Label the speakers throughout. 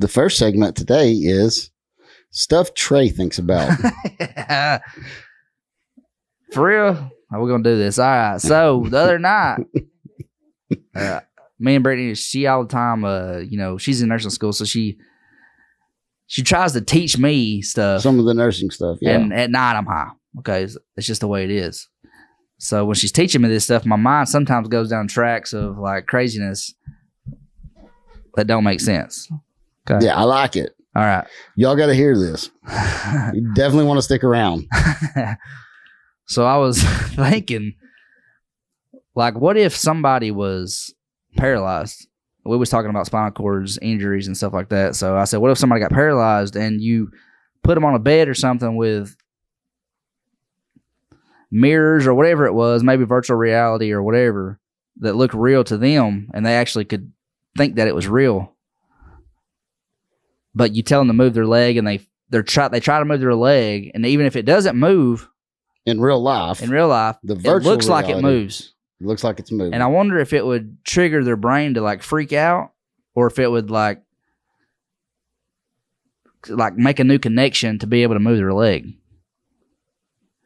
Speaker 1: The first segment today is stuff Trey thinks about.
Speaker 2: For real? How we gonna do this? All right. So the other night, me and Brittany, she all the time, she's in nursing school, so she tries to teach me stuff.
Speaker 1: Some of the nursing stuff, yeah.
Speaker 2: And at night I'm high. Okay, it's just the way it is. So when she's teaching me this stuff, my mind sometimes goes down tracks of like craziness that don't make sense. Okay.
Speaker 1: Yeah, I like it.
Speaker 2: All right.
Speaker 1: Y'all got to hear this. You definitely want to stick around.
Speaker 2: So I was thinking, like, what if somebody was paralyzed? We was talking about spinal cords, injuries, and stuff like that. So I said, what if somebody got paralyzed and you put them on a bed or something with mirrors or whatever it was, maybe virtual reality or whatever, that looked real to them, and they actually could think that it was real. But you tell them to move their leg, and they try to move their leg, and even if it doesn't move
Speaker 1: in real life,
Speaker 2: the
Speaker 1: virtual
Speaker 2: it looks
Speaker 1: reality,
Speaker 2: like it moves.
Speaker 1: It looks like it's moving.
Speaker 2: And I wonder if it would trigger their brain to like freak out, or if it would like make a new connection to be able to move their leg.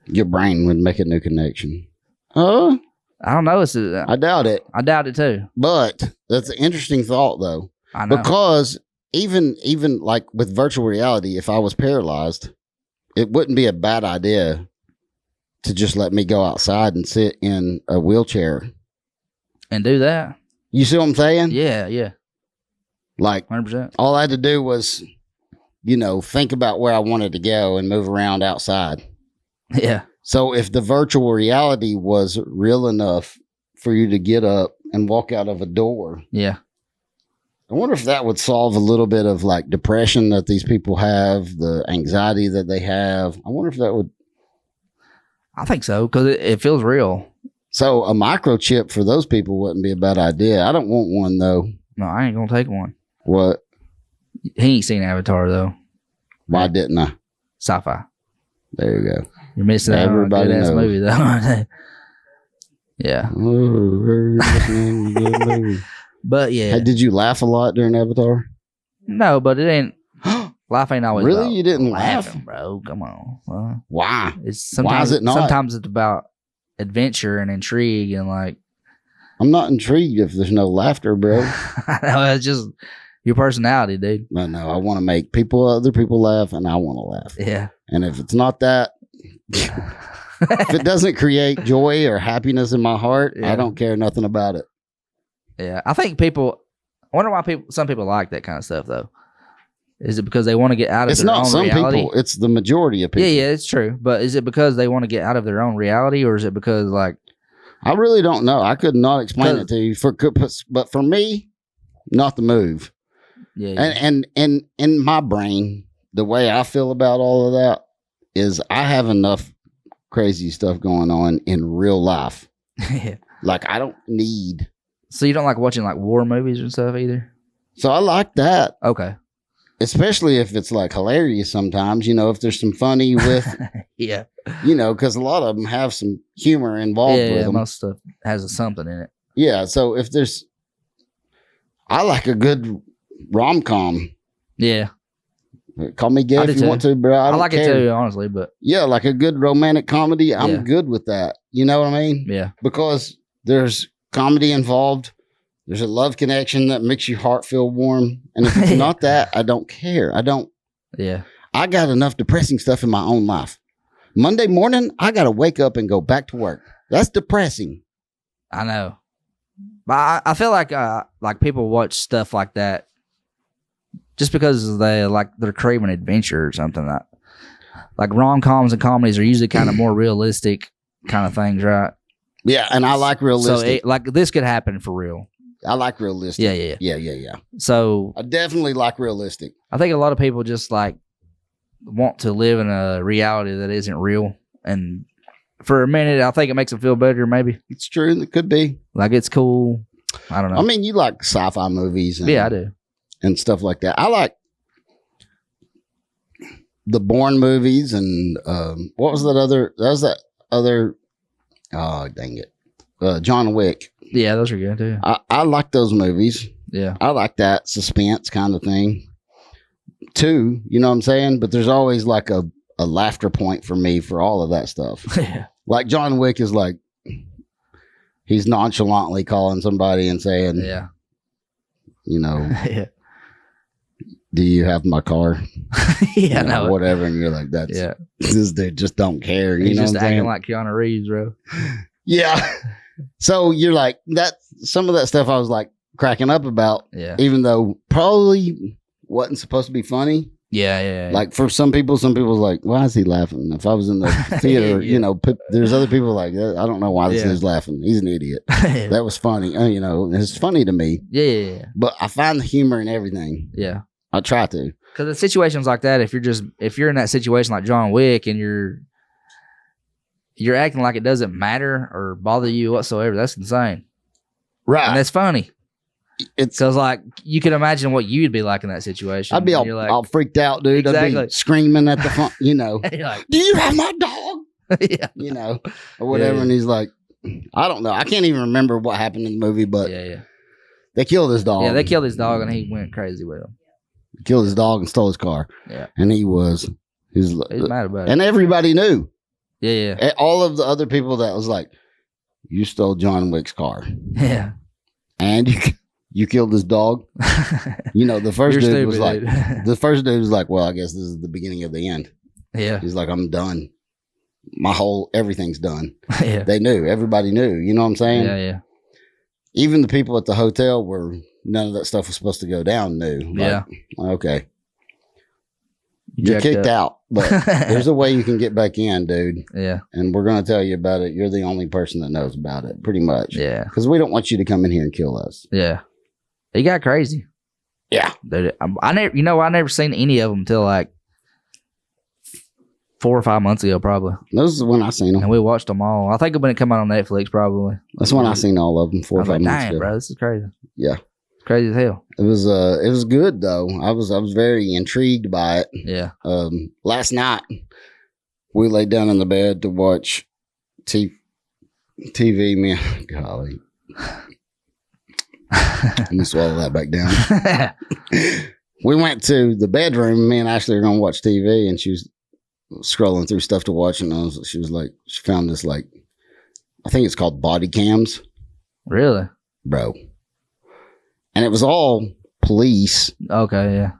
Speaker 1: Your brain would make a new connection.
Speaker 2: I don't know.
Speaker 1: I doubt it.
Speaker 2: I doubt it too.
Speaker 1: But that's an interesting thought, though.
Speaker 2: I know.
Speaker 1: Because even like with virtual reality, if I was paralyzed, it wouldn't be a bad idea to just let me go outside and sit in a wheelchair
Speaker 2: and do that.
Speaker 1: You see what I'm saying?
Speaker 2: Yeah.
Speaker 1: Like
Speaker 2: 100%.
Speaker 1: All I had to do was, think about where I wanted to go and move around outside.
Speaker 2: Yeah.
Speaker 1: So if the virtual reality was real enough for you to get up and walk out of a door.
Speaker 2: Yeah.
Speaker 1: I wonder if that would solve a little bit of like depression that these people have, the anxiety that they have. I wonder if that would.
Speaker 2: I think so, because it feels real.
Speaker 1: So a microchip for those people wouldn't be a bad idea. I don't want one, though.
Speaker 2: No, I ain't going to take one.
Speaker 1: What?
Speaker 2: He ain't seen Avatar, though.
Speaker 1: Why didn't I?
Speaker 2: Sci-fi.
Speaker 1: There you go.
Speaker 2: You're missing out on a good-ass movie, though. Yeah. But, yeah.
Speaker 1: Hey, did you laugh a lot during Avatar?
Speaker 2: No, but it ain't. Life ain't always
Speaker 1: really?
Speaker 2: about
Speaker 1: You didn't
Speaker 2: laughing,
Speaker 1: laugh?
Speaker 2: Bro. Come on.
Speaker 1: Why?
Speaker 2: Why
Speaker 1: is it not?
Speaker 2: Sometimes it's about adventure and intrigue and like.
Speaker 1: I'm not intrigued if there's no laughter, bro.
Speaker 2: No, it's just your personality, dude.
Speaker 1: No, I want to make other people laugh, and I want to laugh.
Speaker 2: Yeah.
Speaker 1: And if it's not that, if it doesn't create joy or happiness in my heart, I don't care nothing about it.
Speaker 2: Yeah, I think I wonder why some people like that kind of stuff, though. Is it because they want to get out of their own reality? It's not some people.
Speaker 1: It's the majority of people.
Speaker 2: Yeah, it's true. But is it because they want to get out of their own reality, or is it because, like...
Speaker 1: I really don't know. I could not explain it to you. But for me, not the move.
Speaker 2: Yeah.
Speaker 1: And in my brain, the way I feel about all of that is I have enough crazy stuff going on in real life.
Speaker 2: Yeah.
Speaker 1: Like, I don't need...
Speaker 2: So you don't like watching, like, war movies and stuff either?
Speaker 1: So I like that.
Speaker 2: Okay.
Speaker 1: Especially if it's like hilarious sometimes, if there's some funny with,
Speaker 2: yeah,
Speaker 1: because a lot of them have some humor involved with them.
Speaker 2: Most stuff has something in it.
Speaker 1: Yeah. So if I like a good rom-com.
Speaker 2: Yeah.
Speaker 1: Call me gay if you want to, bro. I
Speaker 2: like it too, honestly, but.
Speaker 1: Yeah. Like a good romantic comedy. I'm good with that. You know what I mean?
Speaker 2: Yeah.
Speaker 1: Because there's comedy involved. There's a love connection that makes your heart feel warm. And if it's not that, I don't care.
Speaker 2: Yeah.
Speaker 1: I got enough depressing stuff in my own life. Monday morning, I got to wake up and go back to work. That's depressing.
Speaker 2: I know. But I feel like people watch stuff like that just because they're craving adventure or something. Like rom-coms and comedies are usually kind of more realistic kind of things, right?
Speaker 1: Yeah, and I like realistic.
Speaker 2: So this could happen for real.
Speaker 1: I like realistic.
Speaker 2: Yeah. So
Speaker 1: I definitely like realistic.
Speaker 2: I think a lot of people just like want to live in a reality that isn't real, and for a minute, I think it makes them feel better. Maybe
Speaker 1: it's true. It could be
Speaker 2: like it's cool. I don't know.
Speaker 1: I mean, you like sci-fi movies?
Speaker 2: I do, and
Speaker 1: stuff like that. I like the Bourne movies, and what was that other? That was that other. Oh, dang it, John Wick.
Speaker 2: Yeah, those are good too.
Speaker 1: I like those movies.
Speaker 2: Yeah.
Speaker 1: I like that suspense kind of thing. too. You know what I'm saying? But there's always like a laughter point for me for all of that stuff.
Speaker 2: Yeah.
Speaker 1: Like John Wick is like, he's nonchalantly calling somebody and saying,
Speaker 2: Yeah.
Speaker 1: you know,
Speaker 2: Yeah.
Speaker 1: do you have my car?
Speaker 2: Yeah.
Speaker 1: You know,
Speaker 2: No.
Speaker 1: whatever. And you're like, that's,
Speaker 2: Yeah.
Speaker 1: this dude just don't care. You
Speaker 2: He's
Speaker 1: know
Speaker 2: just
Speaker 1: what I'm
Speaker 2: acting
Speaker 1: saying?
Speaker 2: like Keanu Reeves, bro.
Speaker 1: Yeah. So you're like, that, some of that stuff I was like cracking up about,
Speaker 2: Yeah.
Speaker 1: even though probably wasn't supposed to be funny.
Speaker 2: Yeah. Yeah.
Speaker 1: Like for some people was like, why is he laughing? If I was in the theater,
Speaker 2: Yeah.
Speaker 1: you know, there's other people like, I don't know why this
Speaker 2: Yeah.
Speaker 1: dude's laughing. He's an idiot.
Speaker 2: yeah.
Speaker 1: That was funny. You know, it's funny to me,
Speaker 2: Yeah.
Speaker 1: but I find the humor in everything.
Speaker 2: Yeah.
Speaker 1: I try to.
Speaker 2: Because in situations like that, if you're in that situation like John Wick and you're acting like it doesn't matter or bother you whatsoever, that's insane.
Speaker 1: Right.
Speaker 2: And that's funny.
Speaker 1: It's,
Speaker 2: Because like you can imagine what you'd be like in that situation.
Speaker 1: I'd be
Speaker 2: And you're
Speaker 1: all freaked out, dude. I'd
Speaker 2: Exactly.
Speaker 1: be screaming at the front, you know,
Speaker 2: you're like,
Speaker 1: do you have my dog?
Speaker 2: yeah.
Speaker 1: You know, or whatever.
Speaker 2: Yeah.
Speaker 1: And he's like, I don't know. I can't even remember what happened in the movie, but
Speaker 2: Yeah.
Speaker 1: they killed his dog.
Speaker 2: Yeah, they killed his dog and he went crazy with him.
Speaker 1: Killed his dog and stole his car.
Speaker 2: Yeah.
Speaker 1: And he was
Speaker 2: He's mad about it.
Speaker 1: and everybody knew.
Speaker 2: Yeah.
Speaker 1: All of the other people that was like, you stole John Wick's car
Speaker 2: Yeah.
Speaker 1: and you killed his dog. You know, the first
Speaker 2: You're
Speaker 1: dude
Speaker 2: stupid,
Speaker 1: was like,
Speaker 2: dude.
Speaker 1: the first dude was like, well, I guess this is the beginning of the end.
Speaker 2: Yeah.
Speaker 1: He's like, I'm done. Everything's done.
Speaker 2: Yeah.
Speaker 1: They knew. Everybody knew. You know what I'm saying?
Speaker 2: Yeah.
Speaker 1: Even the people at the hotel where none of that stuff was supposed to go down knew. Like,
Speaker 2: Yeah.
Speaker 1: Okay. You're
Speaker 2: Jacked
Speaker 1: kicked
Speaker 2: up.
Speaker 1: out, but there's a way you can get back in, dude.
Speaker 2: Yeah.
Speaker 1: And we're going to tell you about it. You're the only person that knows about it, pretty much.
Speaker 2: Yeah.
Speaker 1: Because we don't want you to come in here and kill us.
Speaker 2: Yeah. He got crazy.
Speaker 1: Yeah.
Speaker 2: Dude, I never seen any of them until like 4 or 5 months ago, probably.
Speaker 1: This is when I seen
Speaker 2: And
Speaker 1: them.
Speaker 2: we watched them all. I think when it come out on Netflix, probably.
Speaker 1: That's when I seen all of them 4
Speaker 2: I
Speaker 1: or
Speaker 2: was
Speaker 1: 5
Speaker 2: like,
Speaker 1: months
Speaker 2: dang,
Speaker 1: ago.
Speaker 2: bro, this is crazy.
Speaker 1: Yeah.
Speaker 2: Crazy as hell.
Speaker 1: It was good though. I was very intrigued by it.
Speaker 2: Yeah.
Speaker 1: Last night we laid down in the bed to watch TV. Man, golly, let me swallow that back down. We went to the bedroom. Me and Ashley were gonna watch TV, and she was scrolling through stuff to watch, and she was like, she found this like, I think it's called body cams,
Speaker 2: Really?
Speaker 1: bro, and it was all police
Speaker 2: Okay, yeah.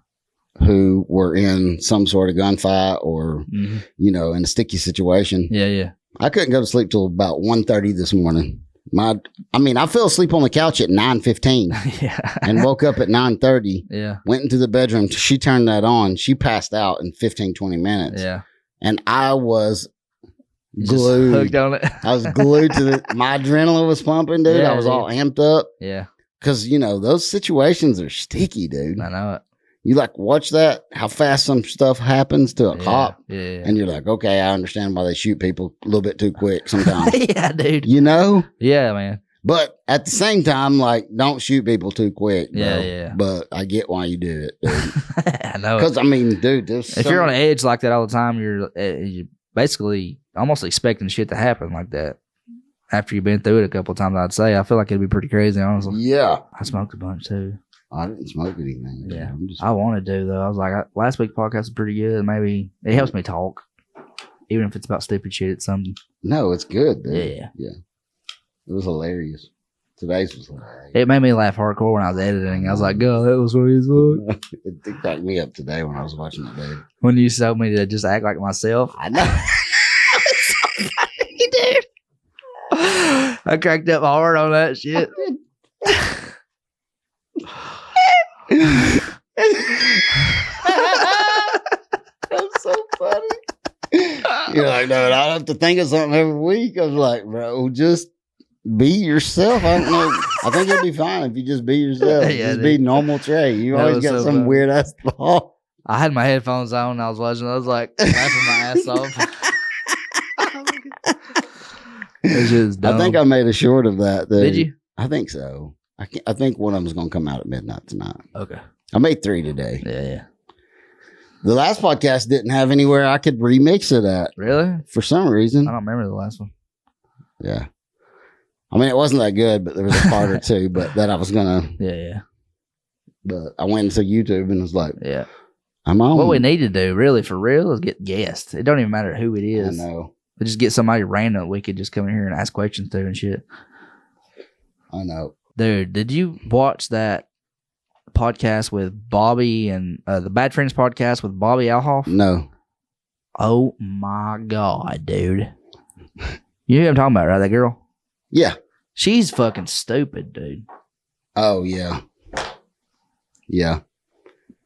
Speaker 1: who were in some sort of gunfight or
Speaker 2: Mhm.
Speaker 1: you know, in a sticky situation.
Speaker 2: Yeah.
Speaker 1: I couldn't go to sleep till about 1:30 this morning. I fell asleep on the couch at 9:15
Speaker 2: Yeah.
Speaker 1: and woke up at 9:30,
Speaker 2: Yeah.
Speaker 1: went into the bedroom. She turned that on. She passed out in 15, 20 minutes.
Speaker 2: Yeah.
Speaker 1: And I was
Speaker 2: Just
Speaker 1: glued.
Speaker 2: hooked on it.
Speaker 1: I was glued to my adrenaline was pumping, dude.
Speaker 2: Yeah,
Speaker 1: I was all amped up
Speaker 2: Yeah.
Speaker 1: because, you know, those situations are sticky, dude.
Speaker 2: I know it.
Speaker 1: You like watch that, how fast some stuff happens to a
Speaker 2: Yeah.
Speaker 1: cop.
Speaker 2: Yeah.
Speaker 1: And you're like, okay, I understand why they shoot people a little bit too quick sometimes.
Speaker 2: Yeah, dude.
Speaker 1: You know?
Speaker 2: Yeah, man.
Speaker 1: But at the same time, like, don't shoot people too quick. Bro.
Speaker 2: Yeah.
Speaker 1: But I get why you do it, dude.
Speaker 2: I know it.
Speaker 1: Because I mean, dude, there's
Speaker 2: If you're on an edge like that all the time, you're basically almost expecting shit to happen like that. After you've been through it a couple of times, I'd say I feel like it'd be pretty crazy. Honestly,
Speaker 1: yeah,
Speaker 2: I smoked a bunch too.
Speaker 1: I didn't smoke anything.
Speaker 2: Yeah.
Speaker 1: I'm just,
Speaker 2: I wanted to though. I was like, last week's podcast was pretty good. Maybe it helps me talk, even if it's about stupid shit. It's something.
Speaker 1: no, it's good, dude.
Speaker 2: Yeah.
Speaker 1: It was hilarious. Today's was hilarious.
Speaker 2: It made me laugh hardcore when I was editing. I was like, "God, that was funny as fuck."
Speaker 1: It cracked me up today when I was watching it, dude.
Speaker 2: When you told me to just act like myself,
Speaker 1: I know.
Speaker 2: dude. I cracked up hard on that shit.
Speaker 1: That's so funny. You're like, no, I have to think of something every week. I was like, bro, just be yourself. I don't know. I think it'll be fine if you just be yourself.
Speaker 2: Yeah,
Speaker 1: just
Speaker 2: dude.
Speaker 1: be normal Trey. You
Speaker 2: That
Speaker 1: always
Speaker 2: was
Speaker 1: got
Speaker 2: so
Speaker 1: some
Speaker 2: funny.
Speaker 1: weird ass thought.
Speaker 2: I had my headphones on and I was watching. I was like laughing my ass off. It's just dumb.
Speaker 1: I think I made a short of that. Dude.
Speaker 2: Did you?
Speaker 1: I think so. I think one of them is going to come out at midnight tonight.
Speaker 2: Okay.
Speaker 1: I made 3 today.
Speaker 2: Yeah.
Speaker 1: The last podcast didn't have anywhere I could remix it at
Speaker 2: Really?
Speaker 1: for some reason.
Speaker 2: I don't remember the last one.
Speaker 1: Yeah. I mean, it wasn't that good, but there was a part or two, but that I was going to,
Speaker 2: Yeah.
Speaker 1: but I went into YouTube and was like,
Speaker 2: Yeah.
Speaker 1: I'm on.
Speaker 2: What we need to do, really, for real, is get guests. It don't even matter who it
Speaker 1: I
Speaker 2: is.
Speaker 1: know.
Speaker 2: We just get somebody random we could just come in here and ask questions to and shit.
Speaker 1: I know.
Speaker 2: Dude, did you watch that podcast with Bobby and the Bad Friends podcast with Bobby Alhoff?
Speaker 1: No.
Speaker 2: Oh my God, dude. You know who I'm talking about, right? That girl?
Speaker 1: Yeah.
Speaker 2: She's fucking stupid, dude.
Speaker 1: Oh yeah. Yeah.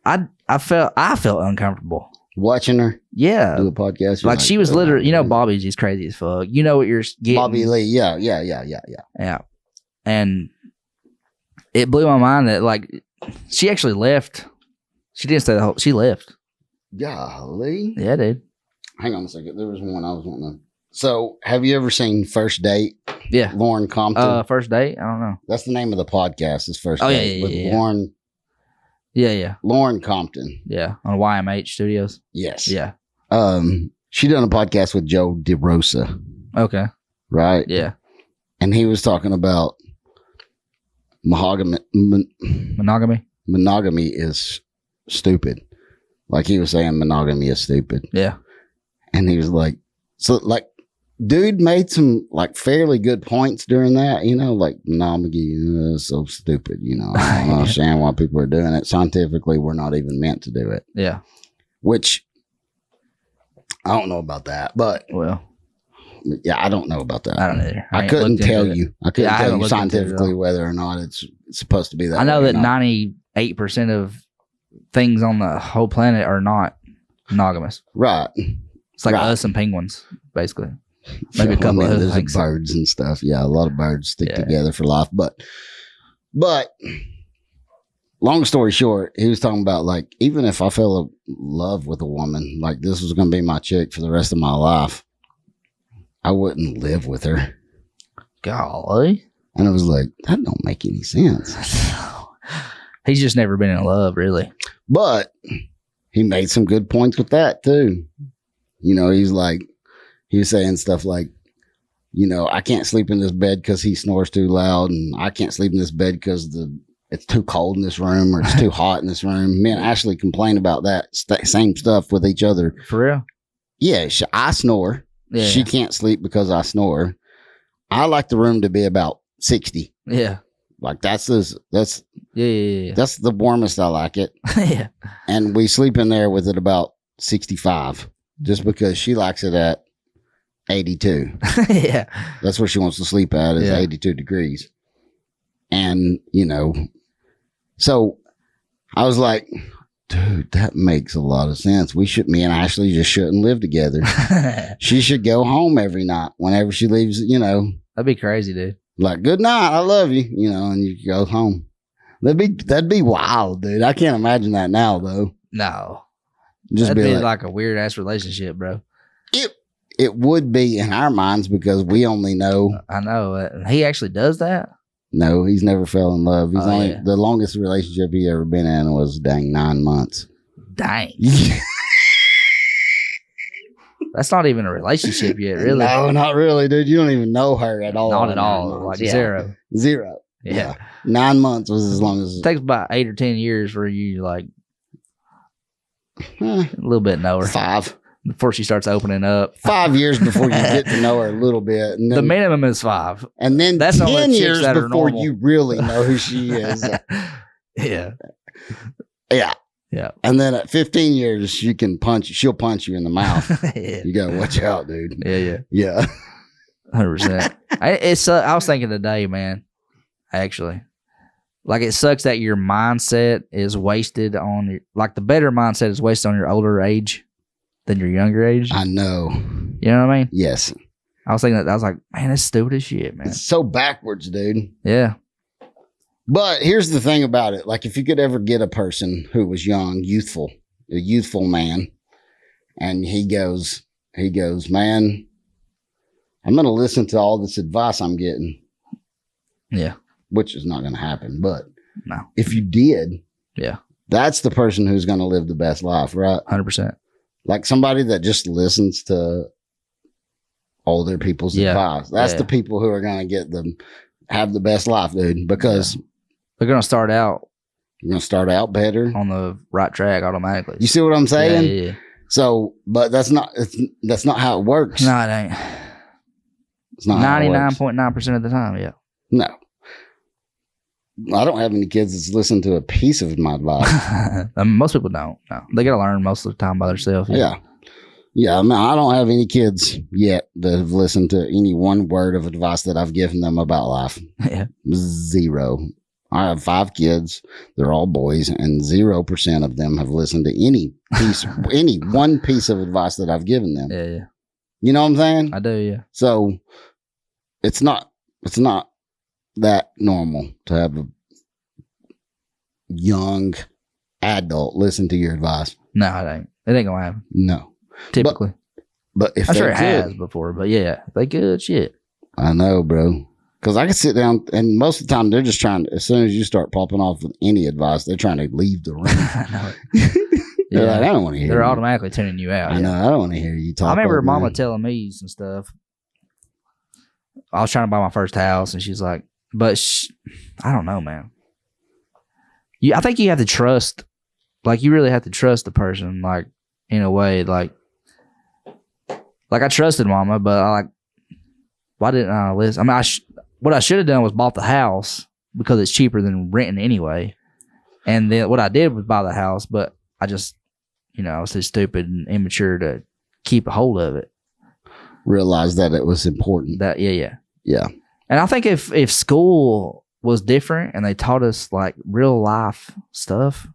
Speaker 2: I felt uncomfortable.
Speaker 1: Watching her
Speaker 2: Yeah.
Speaker 1: do a podcast. you're
Speaker 2: Like she was
Speaker 1: "Oh,
Speaker 2: literally, you know,
Speaker 1: dude."
Speaker 2: Bobby's just crazy as fuck. You know what you're getting.
Speaker 1: Bobby Lee. Yeah.
Speaker 2: Yeah. And it blew my mind that like she actually left. She didn't stay the whole, she left.
Speaker 1: Golly.
Speaker 2: Yeah, dude.
Speaker 1: Hang on a second. There was one I was wanting to. So, have you ever seen First Date?
Speaker 2: Yeah.
Speaker 1: Lauren Compton.
Speaker 2: First date? I don't know.
Speaker 1: That's the name of the podcast. Is First
Speaker 2: Oh, yeah,
Speaker 1: Date
Speaker 2: yeah,
Speaker 1: with
Speaker 2: yeah, yeah.
Speaker 1: Lauren Compton.
Speaker 2: Yeah. On YMH Studios.
Speaker 1: Yes.
Speaker 2: Yeah.
Speaker 1: She done a podcast with Joe DeRosa,
Speaker 2: Okay.
Speaker 1: right?
Speaker 2: Yeah.
Speaker 1: And he was talking about
Speaker 2: Monogamy?
Speaker 1: monogamy is stupid. Like he was saying, monogamy is stupid.
Speaker 2: Yeah.
Speaker 1: And he was like, so like, dude made some like fairly good points during that, you know, like monogamy is so stupid, you know. I don't understand why people are doing it. Scientifically, we're not even meant to do it.
Speaker 2: Yeah.
Speaker 1: Which I don't know about that, but
Speaker 2: Well,
Speaker 1: yeah, I don't know about that.
Speaker 2: I don't either.
Speaker 1: I
Speaker 2: ain't
Speaker 1: couldn't
Speaker 2: looked
Speaker 1: tell
Speaker 2: into it.
Speaker 1: you. I couldn't
Speaker 2: Yeah, I
Speaker 1: tell
Speaker 2: haven't
Speaker 1: you
Speaker 2: looked into it at
Speaker 1: scientifically
Speaker 2: all.
Speaker 1: whether or not it's supposed to be that.
Speaker 2: I know
Speaker 1: way or
Speaker 2: that
Speaker 1: not.
Speaker 2: 98% of things on the whole planet are not monogamous.
Speaker 1: Right.
Speaker 2: It's like
Speaker 1: Right.
Speaker 2: us and penguins, basically. Maybe a couple
Speaker 1: I mean,
Speaker 2: of other
Speaker 1: there's
Speaker 2: things.
Speaker 1: birds and stuff. Yeah, a lot of birds stick
Speaker 2: Yeah.
Speaker 1: together for life. But long story short, he was talking about like even if I fell in love with a woman, like this was going to be my chick for the rest of my life, I wouldn't live with her.
Speaker 2: Golly.
Speaker 1: And I was like, that don't make any sense.
Speaker 2: He's just never been in love, really.
Speaker 1: But he made some good points with that too. You know, he was saying stuff like, you know, I can't sleep in this bed because he snores too loud, and I can't sleep in this bed because it's too cold in this room or it's too hot in this room. Me and Ashley complain about that same stuff with each other.
Speaker 2: For real?
Speaker 1: Yeah, I snore.
Speaker 2: Yeah.
Speaker 1: She can't sleep because I snore. I like the room to be about 60.
Speaker 2: Yeah.
Speaker 1: Like that's
Speaker 2: Yeah.
Speaker 1: the warmest I like it.
Speaker 2: Yeah.
Speaker 1: And we sleep in there with it about 65 just because she likes it at 82.
Speaker 2: Yeah.
Speaker 1: That's where she wants to sleep at is
Speaker 2: Yeah.
Speaker 1: 82 degrees. And, you know, so I was like, dude, that makes a lot of sense. Me and Ashley just shouldn't live together. She should go home every night whenever she leaves, you know,
Speaker 2: That'd be crazy, dude.
Speaker 1: like, good night, I love you, you know, and you go home. That'd be wild, dude. I can't imagine that now, though.
Speaker 2: No.
Speaker 1: Just
Speaker 2: That'd
Speaker 1: be
Speaker 2: be
Speaker 1: like,
Speaker 2: like a weird ass relationship, bro.
Speaker 1: it would be in our minds because we only know.
Speaker 2: I know. He actually does that?
Speaker 1: No, he's never fell in love. He's
Speaker 2: Oh, yeah.
Speaker 1: the longest relationship he ever been in was dang 9 months.
Speaker 2: Dang. That's not even a relationship yet, really.
Speaker 1: No, not really, dude. You don't even know her at all.
Speaker 2: Not
Speaker 1: in
Speaker 2: at
Speaker 1: 9
Speaker 2: all.
Speaker 1: months.
Speaker 2: Like
Speaker 1: Yeah.
Speaker 2: zero.
Speaker 1: Zero.
Speaker 2: Yeah.
Speaker 1: 9 months was as long as
Speaker 2: It takes about 8 or 10 years for you, like,
Speaker 1: eh,
Speaker 2: a little bit know her
Speaker 1: 5.
Speaker 2: before she starts opening up.
Speaker 1: 5 years before you get to know her a little bit. And
Speaker 2: The
Speaker 1: then,
Speaker 2: minimum is 5.
Speaker 1: and then
Speaker 2: that's only
Speaker 1: 10
Speaker 2: chicks
Speaker 1: years
Speaker 2: that are
Speaker 1: before
Speaker 2: normal.
Speaker 1: you really know who she is.
Speaker 2: Yeah.
Speaker 1: Yeah.
Speaker 2: Yeah.
Speaker 1: And then at 15 years, she'll punch you in the mouth.
Speaker 2: Yeah.
Speaker 1: You gotta watch out, dude.
Speaker 2: Yeah.
Speaker 1: Yeah.
Speaker 2: 100%. I was thinking today, man, actually. Like, it sucks that your mindset is wasted on like the better mindset is wasted on your older age than your younger age.
Speaker 1: I know.
Speaker 2: You know what I mean?
Speaker 1: Yes.
Speaker 2: I was thinking that. I was like, man, that's stupid as shit, man.
Speaker 1: It's so backwards, dude.
Speaker 2: Yeah.
Speaker 1: But here's the thing about it. Like, if you could ever get a person who was young, a youthful man, and he goes, man, I'm going to listen to all this advice I'm getting.
Speaker 2: Yeah.
Speaker 1: Which is not going to happen. But
Speaker 2: No.
Speaker 1: if you did,
Speaker 2: Yeah.
Speaker 1: that's the person who's going to live the best life, right?
Speaker 2: 100%.
Speaker 1: Like somebody that just listens to older people's
Speaker 2: Yeah.
Speaker 1: advice. That's
Speaker 2: Yeah.
Speaker 1: the people who are going to have the best life, dude, because
Speaker 2: They're going to start out
Speaker 1: You're gonna start out better.
Speaker 2: on the right track automatically.
Speaker 1: You see what I'm saying?
Speaker 2: Yeah.
Speaker 1: So, but that's not how it works.
Speaker 2: No, it ain't.
Speaker 1: It's not
Speaker 2: 99.9% of the time, yeah.
Speaker 1: No. I don't have any kids that's listened to a piece of my advice.
Speaker 2: Most people don't. No, they got to learn most of the time by themselves.
Speaker 1: Yeah. I mean, I don't have any kids yet that have listened to any one word of advice that I've given them about life.
Speaker 2: Yeah.
Speaker 1: 0. I have 5 kids. They're all boys, and 0% of them have listened to any one piece of advice that I've given them.
Speaker 2: Yeah.
Speaker 1: You know what I'm saying?
Speaker 2: I do, yeah.
Speaker 1: So it's not that normal to have a young adult listen to your advice.
Speaker 2: No, it ain't. It ain't gonna happen.
Speaker 1: No.
Speaker 2: Typically.
Speaker 1: But if
Speaker 2: I'm sure it
Speaker 1: could,
Speaker 2: has before, but yeah, they good shit.
Speaker 1: I know, bro. Because I can sit down, and most of the time they're just trying to, as soon as you start popping off with any advice, they're trying to leave the room.
Speaker 2: I know.
Speaker 1: They're
Speaker 2: Yeah.
Speaker 1: like, I don't want to hear
Speaker 2: They're
Speaker 1: you.
Speaker 2: automatically tuning you out.
Speaker 1: I know. I don't want to hear you talk.
Speaker 2: I remember
Speaker 1: over
Speaker 2: Mama
Speaker 1: me.
Speaker 2: telling me some stuff. I was trying to buy my first house, and she's like, but I don't know, man. I think you have to trust, like, you really have to trust the person, like, in a way, like I trusted Mama, but why didn't I listen? I mean, what I should have done was bought the house because it's cheaper than renting anyway. And then what I did was buy the house, but I just, I was too stupid and immature to keep a hold of it.
Speaker 1: Realized that it was important.
Speaker 2: Yeah.
Speaker 1: Yeah.
Speaker 2: And I think if school was different and they taught us like real life stuff,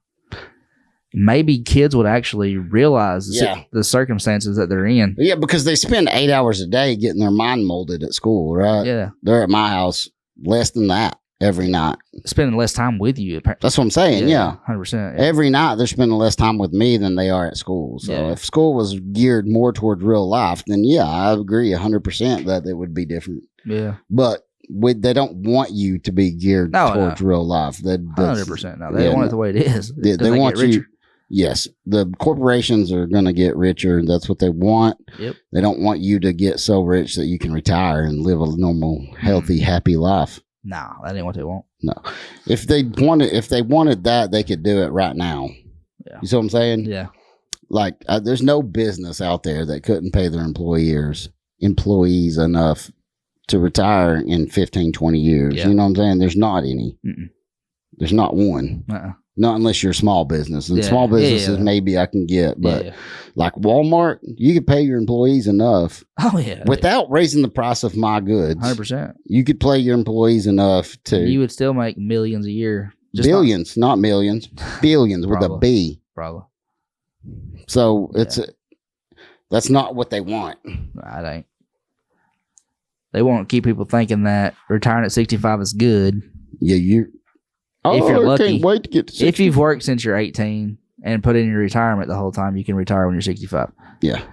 Speaker 2: maybe kids would actually realize the circumstances that they're in.
Speaker 1: Yeah, because they spend 8 hours a day getting their mind molded at school, right?
Speaker 2: Yeah.
Speaker 1: They're at my house less than that every night.
Speaker 2: Spending less time with you.
Speaker 1: That's what I'm saying. Yeah.
Speaker 2: 100%.
Speaker 1: Every night they're spending less time with me than they are at school. So if school was geared more toward real life, then yeah, I agree 100% that it would be different.
Speaker 2: Yeah.
Speaker 1: But they don't want you to be geared towards real life.
Speaker 2: 100%. No, they want it the way it is.
Speaker 1: They want you. Yes, the corporations are going to get richer. That's what they want.
Speaker 2: Yep.
Speaker 1: They don't want you to get so rich that you can retire and live a normal, healthy, happy life.
Speaker 2: No, that ain't what they want.
Speaker 1: No, if they wanted that, they could do it right now.
Speaker 2: Yeah.
Speaker 1: You see what I'm saying?
Speaker 2: Yeah.
Speaker 1: Like, there's no business out there that couldn't pay their employees enough to retire in 15, 20 years.
Speaker 2: Yeah.
Speaker 1: You know what I'm saying? There's not any.
Speaker 2: Mm-mm.
Speaker 1: There's not one. Not unless you're a small business. And small businesses maybe I can get. But like Walmart, you could pay your employees enough.
Speaker 2: Oh, yeah.
Speaker 1: Without raising the price of my goods.
Speaker 2: 100%.
Speaker 1: You could pay your employees enough to.
Speaker 2: You would still make millions a year.
Speaker 1: Billions, not millions. Billions with a B.
Speaker 2: Probably.
Speaker 1: So that's not what they want.
Speaker 2: Nah, it ain't. They want to keep people thinking that retiring at 65 is good.
Speaker 1: Yeah,
Speaker 2: if you're lucky,
Speaker 1: can't wait to get to 60.
Speaker 2: If you've worked since you're 18 and put in your retirement the whole time, you can retire when you're 65.
Speaker 1: Yeah.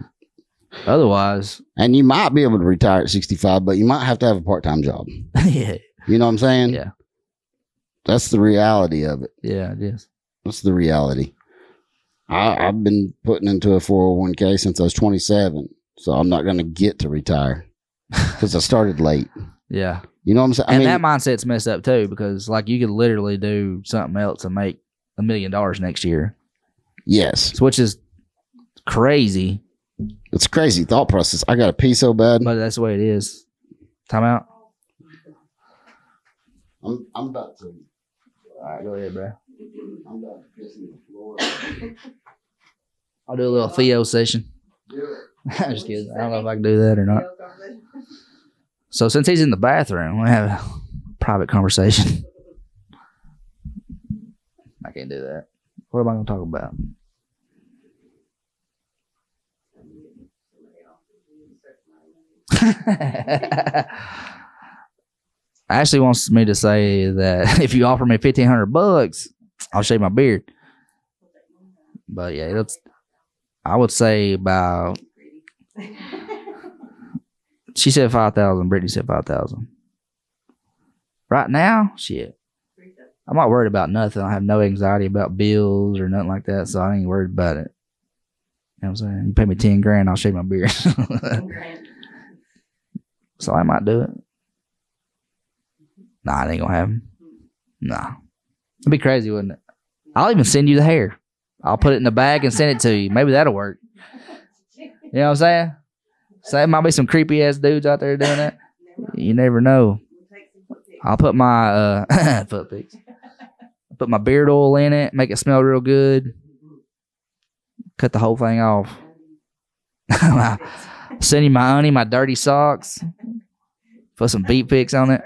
Speaker 2: Otherwise.
Speaker 1: And you might be able to retire at 65, but you might have to have a part-time job.
Speaker 2: Yeah.
Speaker 1: You know what I'm saying?
Speaker 2: Yeah.
Speaker 1: That's the reality of it.
Speaker 2: Yeah, it is.
Speaker 1: That's the reality. I've been putting into a 401k since I was 27, so I'm not going to get to retire because I started late.
Speaker 2: Yeah.
Speaker 1: You know what I'm saying?
Speaker 2: And that mindset's messed up too, because like you could literally do something else and make $1 million next year.
Speaker 1: Yes.
Speaker 2: Which is crazy.
Speaker 1: It's a crazy thought process. I got to pee so bad.
Speaker 2: But that's the way it is. Time out.
Speaker 1: I'm about to.
Speaker 2: All right, go ahead, bro.
Speaker 1: I'm about to piss in the floor.
Speaker 2: I'll do a little Theo session.
Speaker 1: Do it.
Speaker 2: I'm just kidding. I don't know if I can do that or not. So since he's in the bathroom, we have a private conversation. I can't do that. What am I going to talk about? Ashley wants me to say that if you offer me $1,500, I'll shave my beard. But yeah, I would say about. She said 5,000. Brittany said 5,000. Right now, shit. I'm not worried about nothing. I have no anxiety about bills or nothing like that, so I ain't worried about it. You know what I'm saying? You pay me 10 grand, I'll shave my beard. So I might do it. Nah, it ain't gonna happen. Nah. It'd be crazy, wouldn't it? I'll even send you the hair. I'll put it in the bag and send it to you. Maybe that'll work. You know what I'm saying? So there might be some creepy ass dudes out there doing that. You never know. I'll put my foot pics. Put my beard oil in it, make it smell real good. Cut the whole thing off. Send you my honey, my dirty socks. Put some feet pics on it.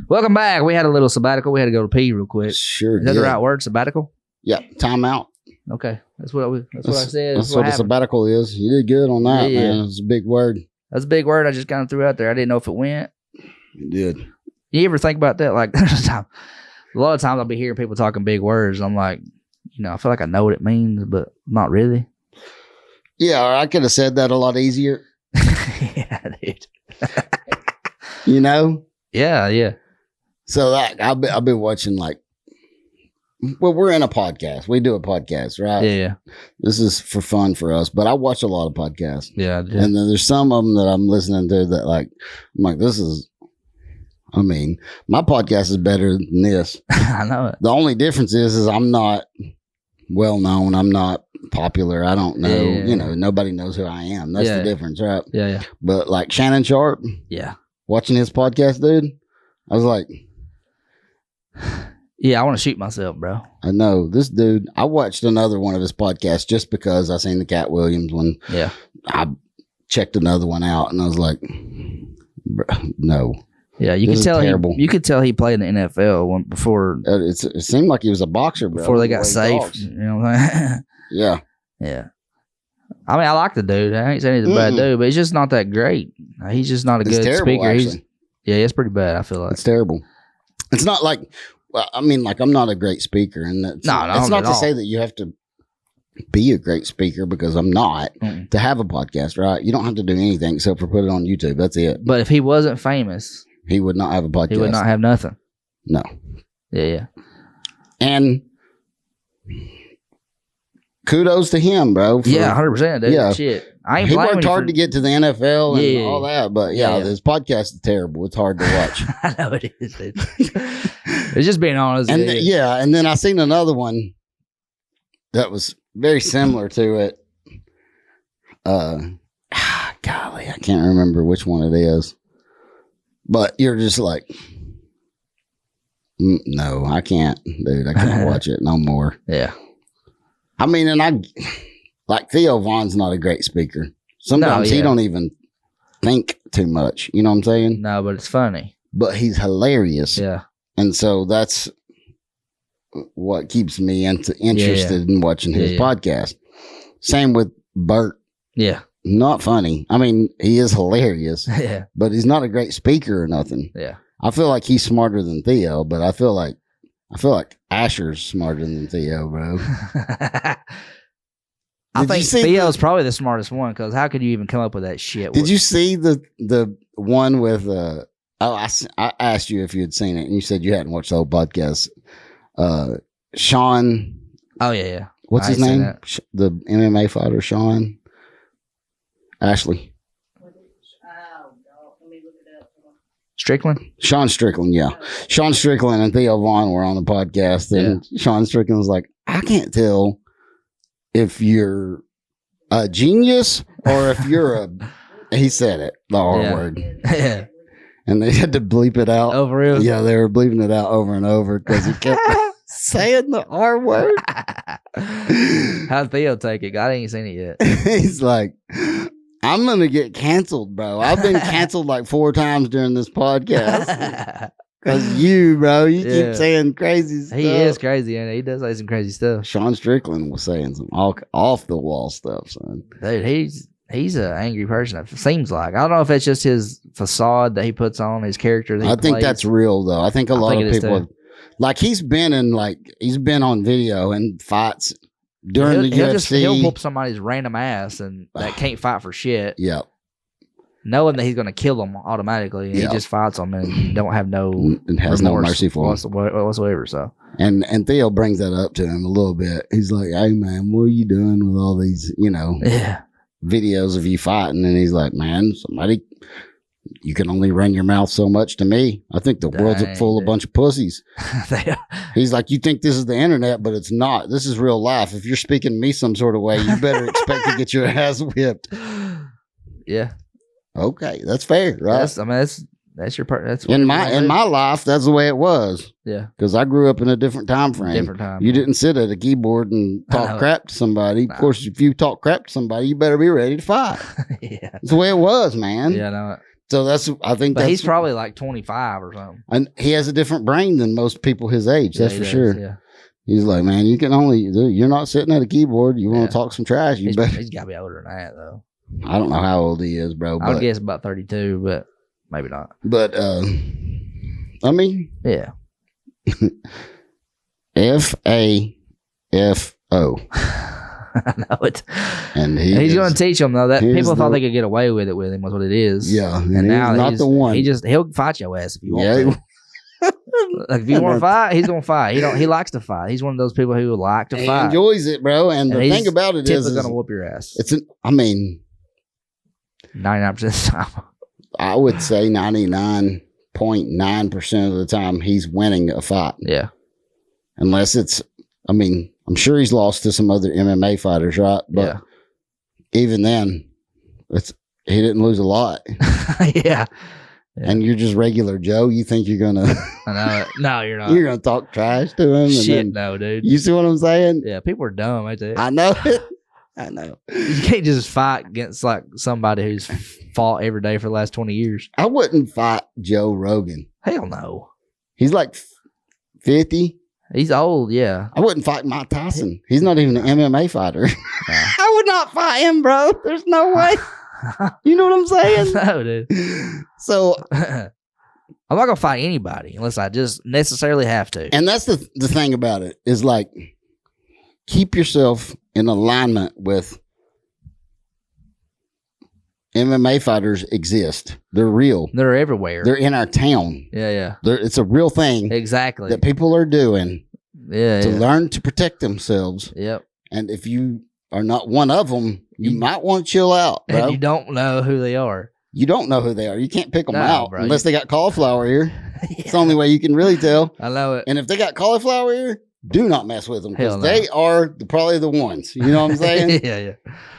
Speaker 2: Welcome back. We had a little sabbatical. We had to go to pee real quick.
Speaker 1: Sure.
Speaker 2: Is that the right word? Sabbatical?
Speaker 1: Yeah. Time out.
Speaker 2: Okay. That's what I said.
Speaker 1: That's what a sabbatical is. You did good on that, man. It's a big word.
Speaker 2: That's a big word. I just kind of threw out there. I didn't know if it went.
Speaker 1: You did.
Speaker 2: You ever think about that? Like, there's a lot of times I'll be hearing people talking big words. I'm like, I feel like I know what it means, but not really.
Speaker 1: Yeah, I could have said that a lot easier.
Speaker 2: Yeah, dude.
Speaker 1: You know?
Speaker 2: Yeah.
Speaker 1: So like, I've been watching we're in a podcast. We do a podcast, right?
Speaker 2: Yeah.
Speaker 1: This is for fun for us, but I watch a lot of podcasts.
Speaker 2: Yeah.
Speaker 1: And then there's some of them that I'm listening to that I'm like, my podcast is better than this.
Speaker 2: I know it.
Speaker 1: The only difference is I'm not well known. I'm not popular. I don't know.
Speaker 2: Yeah.
Speaker 1: Nobody knows who I am. That's the difference, right?
Speaker 2: Yeah.
Speaker 1: But like Shannon Sharp,
Speaker 2: yeah.
Speaker 1: Watching his podcast, dude, I was like,
Speaker 2: yeah, I want to shoot myself, bro.
Speaker 1: I know this dude. I watched another one of his podcasts just because I seen the Cat Williams one.
Speaker 2: Yeah.
Speaker 1: I checked another one out and I was like, no.
Speaker 2: Yeah, you could tell. You could tell he played in the NFL before.
Speaker 1: It seemed like he was a boxer, bro.
Speaker 2: Before they got safe. You know what I'm saying?
Speaker 1: Yeah.
Speaker 2: Yeah. I mean, I like the dude. I ain't saying he's a bad dude, but he's just not that great. He's just not a good
Speaker 1: terrible,
Speaker 2: speaker.
Speaker 1: Actually.
Speaker 2: It's pretty bad. I feel like
Speaker 1: it's terrible. It's not like, I'm not a great speaker, and it's not to say that you have to be a great speaker because I'm not to have a podcast, right? You don't have to do anything except for put it on YouTube. That's it.
Speaker 2: But if he wasn't famous,
Speaker 1: he would not have a podcast.
Speaker 2: He would not have nothing.
Speaker 1: No.
Speaker 2: Yeah.
Speaker 1: And kudos to him, bro.
Speaker 2: 100%, dude. Yeah. Shit.
Speaker 1: He worked hard to get to the NFL and all that, but his podcast is terrible. It's hard to watch.
Speaker 2: I know it is, dude. It's just being honest.
Speaker 1: And and then I seen another one that was very similar to it. Golly, I can't remember which one it is. But you're just like, no, I can't, dude. I can't watch it no more.
Speaker 2: Yeah.
Speaker 1: I mean, and like Theo Von's not a great speaker. Sometimes he don't even think too much. You know what I'm saying?
Speaker 2: No, but it's funny.
Speaker 1: But he's hilarious.
Speaker 2: Yeah.
Speaker 1: And so that's what keeps me interested in watching his podcast. Same with Bert.
Speaker 2: Yeah.
Speaker 1: Not funny. I mean, he is hilarious.
Speaker 2: Yeah.
Speaker 1: But he's not a great speaker or nothing.
Speaker 2: Yeah.
Speaker 1: I feel like he's smarter than Theo, but I feel like Asher's smarter than Theo, bro.
Speaker 2: I think Theo's probably the smartest one because how could you even come up with that shit?
Speaker 1: Did you see the one with I asked you if you had seen it and you said you hadn't watched the whole podcast. Sean.
Speaker 2: Oh yeah.
Speaker 1: What's his name? The MMA fighter, Sean Ashley.
Speaker 2: Strickland?
Speaker 1: Sean Strickland, yeah. Sean Strickland and Theo Von were on the podcast, and Sean Strickland was like, I can't tell if you're a genius or if you're he said it, the R word.
Speaker 2: Yeah.
Speaker 1: And they had to bleep it out.
Speaker 2: Oh, for real?
Speaker 1: Yeah, they were bleeping it out over and over because he kept saying the R word.
Speaker 2: How'd Theo take it? I ain't seen it yet.
Speaker 1: He's like, I'm going to get canceled, bro. I've been canceled like 4 times during this podcast. Because you, bro, you keep saying crazy stuff.
Speaker 2: He is crazy, and he does say some crazy stuff.
Speaker 1: Sean Strickland was saying some off the wall stuff, son.
Speaker 2: Dude, he's an angry person. It seems like. I don't know if it's just his facade that he puts on, his character that he
Speaker 1: think that's real, though. I think a lot of people, like he's been on video and fights during the UFC.
Speaker 2: He'll whoop somebody's random ass and that can't fight for shit.
Speaker 1: Yeah.
Speaker 2: Knowing that he's going to kill them automatically, and he just fights them and don't have
Speaker 1: and has no mercy for him
Speaker 2: whatsoever. So,
Speaker 1: and Theo brings that up to him a little bit. He's like, "Hey man, what are you doing with all these, videos of you fighting?" And he's like, "Man, somebody You can only run your mouth so much to me. I think the world's
Speaker 2: Dang,
Speaker 1: full of a
Speaker 2: dude.
Speaker 1: bunch of pussies.
Speaker 2: They-
Speaker 1: He's like, you think this is the internet, but it's not. This is real life. If you're speaking to me some sort of way, you better expect to get your ass whipped.
Speaker 2: yeah,
Speaker 1: Okay, that's fair, right?
Speaker 2: That's your part. That's
Speaker 1: in
Speaker 2: what you
Speaker 1: my
Speaker 2: do.
Speaker 1: life, that's the way it was.
Speaker 2: Yeah,
Speaker 1: Because I grew up in a different time frame.
Speaker 2: different time.
Speaker 1: You didn't sit at a keyboard and
Speaker 2: I know
Speaker 1: talk
Speaker 2: it.
Speaker 1: crap to somebody.
Speaker 2: Nah.
Speaker 1: Of course, if you talk crap to somebody, you better be ready to fight.
Speaker 2: yeah,
Speaker 1: That's the way it was, man.
Speaker 2: yeah, I know it.
Speaker 1: So I think
Speaker 2: But
Speaker 1: that's,
Speaker 2: he's probably like 25 or something.
Speaker 1: and he has a different brain than most people his age.
Speaker 2: Yeah,
Speaker 1: That's
Speaker 2: he
Speaker 1: for
Speaker 2: does,
Speaker 1: sure.
Speaker 2: Yeah,
Speaker 1: He's like, man, you're not sitting at a keyboard. You want
Speaker 2: Yeah.
Speaker 1: to talk some trash. You
Speaker 2: he's
Speaker 1: better.
Speaker 2: got to be older than that though.
Speaker 1: I don't know how old he is, bro.
Speaker 2: I would
Speaker 1: But,
Speaker 2: guess about 32, but maybe not.
Speaker 1: but I mean,
Speaker 2: Yeah.
Speaker 1: FAFO.
Speaker 2: I know it.
Speaker 1: And
Speaker 2: He's going to teach them though. That
Speaker 1: he's
Speaker 2: people thought
Speaker 1: the-
Speaker 2: they could get away with it with him. Was what it is.
Speaker 1: Yeah,
Speaker 2: and
Speaker 1: he's
Speaker 2: now
Speaker 1: not
Speaker 2: he's
Speaker 1: the one.
Speaker 2: He'll fight your ass if you want.
Speaker 1: Yeah.
Speaker 2: To. Like if you want to fight, he's gonna fight. He likes to fight. He's one of those people who like to
Speaker 1: He
Speaker 2: fight.
Speaker 1: enjoys it, bro. And the
Speaker 2: he's
Speaker 1: thing about it is
Speaker 2: Typically gonna whoop your ass.
Speaker 1: it's
Speaker 2: 99% of the time.
Speaker 1: I would say 99.9% of the time he's winning a fight.
Speaker 2: Yeah.
Speaker 1: Unless I'm sure he's lost to some other MMA fighters, right? But
Speaker 2: Yeah.
Speaker 1: even then, he didn't lose a lot.
Speaker 2: Yeah. Yeah.
Speaker 1: And you're just regular Joe. You think you're gonna
Speaker 2: I know it. No, you're not.
Speaker 1: you're gonna talk trash to him?
Speaker 2: Shit,
Speaker 1: And
Speaker 2: no, dude.
Speaker 1: then, you see what I'm saying?
Speaker 2: Yeah, people are dumb. I tell you.
Speaker 1: I know it. I know.
Speaker 2: You can't just fight against like somebody who's fought every day for the last 20 years.
Speaker 1: I wouldn't fight Joe Rogan.
Speaker 2: Hell no.
Speaker 1: He's like 50.
Speaker 2: He's old, yeah.
Speaker 1: I wouldn't fight Mike Tyson. He's not even an MMA fighter. I would not fight him, bro. There's no way. You know what I'm saying?
Speaker 2: No, dude.
Speaker 1: So,
Speaker 2: I'm not gonna fight anybody unless I just necessarily have to.
Speaker 1: and that's the thing about it is like, keep yourself in alignment with MMA fighters exist. They're real.
Speaker 2: They're everywhere.
Speaker 1: They're in our town.
Speaker 2: yeah.
Speaker 1: It's a real thing
Speaker 2: Exactly.
Speaker 1: that people are doing
Speaker 2: Yeah.
Speaker 1: to learn to protect themselves.
Speaker 2: Yep.
Speaker 1: And if you are not one of them, you might want to chill out, bro.
Speaker 2: And you don't know who they are.
Speaker 1: You don't know who they are. You can't pick them
Speaker 2: No,
Speaker 1: out
Speaker 2: bro.
Speaker 1: unless they got cauliflower ear.
Speaker 2: Yeah.
Speaker 1: It's the only way you can really tell.
Speaker 2: I know it.
Speaker 1: And if they got cauliflower ear, do not mess with them because
Speaker 2: Hell no.
Speaker 1: they are probably the ones. You know what I'm saying?
Speaker 2: yeah.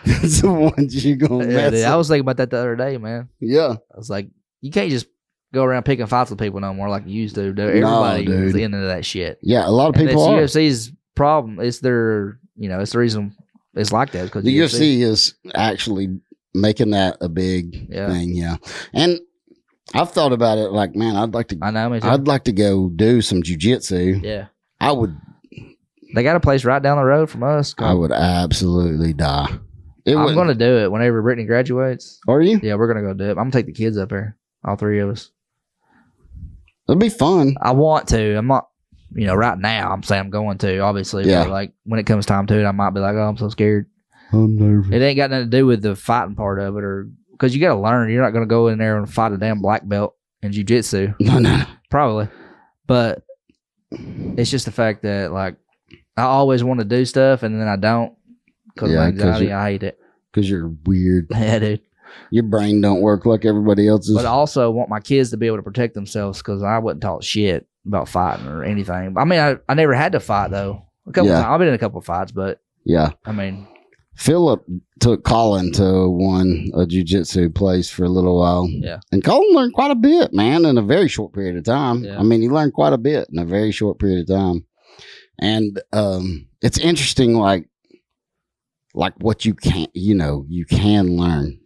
Speaker 1: That's the ones you're gonna
Speaker 2: Yeah,
Speaker 1: mess
Speaker 2: dude, I
Speaker 1: with.
Speaker 2: was thinking about that the other day, man.
Speaker 1: Yeah,
Speaker 2: I was like, you can't just go around picking fights with people no more like you used to. Dude. Everybody is
Speaker 1: dude.
Speaker 2: into that shit.
Speaker 1: yeah. A lot of
Speaker 2: And
Speaker 1: people are.
Speaker 2: it's UFC's problem. It's their, it's the reason it's like that because
Speaker 1: The UFC is actually making that a big
Speaker 2: Yeah.
Speaker 1: thing. Yeah, and I've thought about it. Like, man, I'd like
Speaker 2: I know, me too.
Speaker 1: to go do some jujitsu.
Speaker 2: Yeah.
Speaker 1: I would
Speaker 2: They got a place right down the road from us.
Speaker 1: I would absolutely die. It
Speaker 2: I'm
Speaker 1: would.
Speaker 2: going to do it whenever Brittany graduates.
Speaker 1: Are you?
Speaker 2: Yeah, we're going to go do it. I'm going to take the kids up there. All three of us.
Speaker 1: It'd be fun.
Speaker 2: I want to. I'm not, right now I'm saying I'm going to, obviously.
Speaker 1: Yeah.
Speaker 2: But like when it comes time to it, I might be like, oh, I'm so scared.
Speaker 1: I'm nervous.
Speaker 2: It ain't got nothing to do with the fighting part of it or because you got to learn. You're not going to go in there and fight a damn black belt in jiu-jitsu.
Speaker 1: No.
Speaker 2: Probably. But it's just the fact that like I always want to do stuff and then I don't because
Speaker 1: Yeah,
Speaker 2: of my
Speaker 1: 'cause
Speaker 2: anxiety.
Speaker 1: you-
Speaker 2: I hate it.
Speaker 1: Because you're weird.
Speaker 2: Yeah, dude.
Speaker 1: Your brain don't work like everybody else's.
Speaker 2: But I also want my kids to be able to protect themselves because I wasn't taught shit about fighting or anything. I mean, I never had to fight though. A couple
Speaker 1: Yeah.
Speaker 2: times. I've been in a couple of fights, but
Speaker 1: Yeah.
Speaker 2: I mean,
Speaker 1: Philip took Colin to a jiu-jitsu place for a little while.
Speaker 2: Yeah.
Speaker 1: And Colin learned quite a bit, man, in a very short period of time.
Speaker 2: Yeah.
Speaker 1: I mean, he learned quite a bit in a very short period of time. And it's interesting, like what you can learn